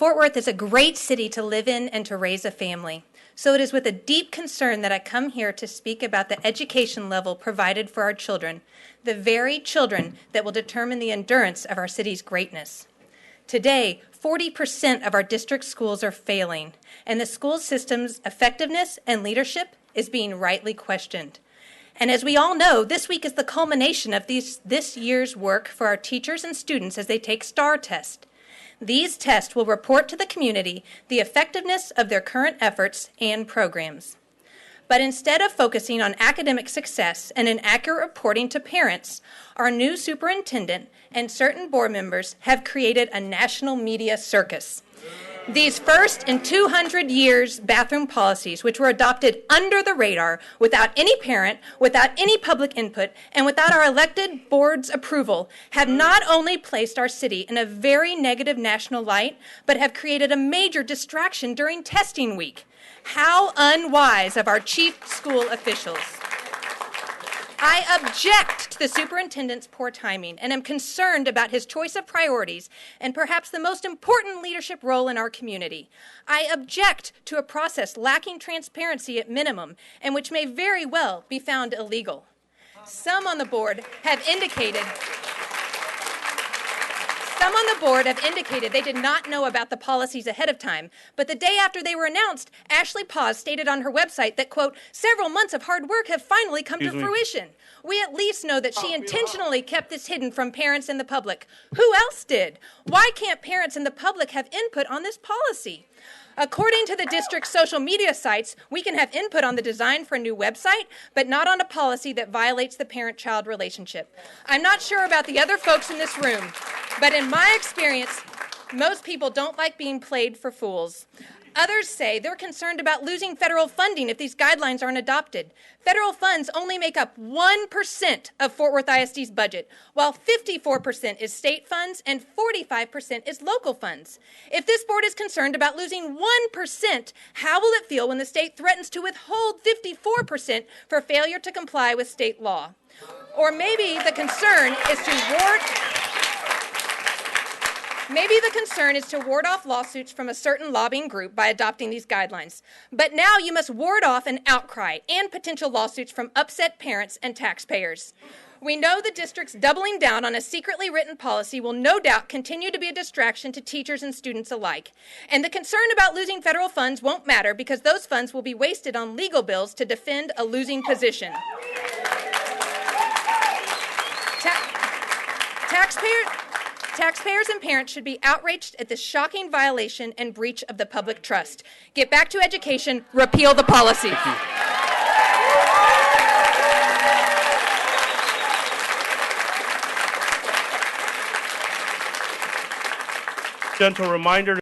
Fort Worth is a great city to live in and to raise a family. So it is with a deep concern that I come here to speak about the education level provided for our children, the very children that will determine the endurance of our city's greatness. Today, 40% of our district schools are failing, and the school system's effectiveness and leadership is being rightly questioned. And as we all know, this week is the culmination of this year's work for our teachers and students as they take STAR tests. These tests will report to the community the effectiveness of their current efforts and programs. But instead of focusing on academic success and an accurate reporting to parents, our new superintendent and certain board members have created a national media circus. These first in 200 years bathroom policies, which were adopted under the radar, without any parent, without any public input, and without our elected board's approval, have not only placed our city in a very negative national light, but have created a major distraction during testing week. How unwise of our chief school officials. I object to the superintendent's poor timing and am concerned about his choice of priorities and perhaps the most important leadership role in our community. I object to a process lacking transparency at minimum and which may very well be found illegal. Some on the board have indicated they did not know about the policies ahead of time, but the day after they were announced, Ashley Paz stated on her website that, quote, several months of hard work have finally come to fruition. We at least know that she intentionally kept this hidden from parents and the public. Who else did? Why can't parents and the public have input on this policy? According to the district's social media sites, we can have input on the design for a new website, but not on a policy that violates the parent-child relationship. I'm not sure about the other folks in this room, but in my experience, most people don't like being played for fools. Others say they're concerned about losing federal funding if these guidelines aren't adopted. Federal funds only make up 1% of Fort Worth ISD's budget, while 54% is state funds and 45% is local funds. If this board is concerned about losing 1%, how will it feel when the state threatens to withhold 54% for failure to comply with state law? Or maybe the concern is to ward off lawsuits from a certain lobbying group by adopting these guidelines. But now you must ward off an outcry and potential lawsuits from upset parents and taxpayers. We know the district's doubling down on a secretly written policy will no doubt continue to be a distraction to teachers and students alike. And the concern about losing federal funds won't matter because those funds will be wasted on legal bills to defend a losing position. Taxpayers and parents should be outraged at this shocking violation and breach of the public trust. Get back to education, repeal the policy. Gentle reminder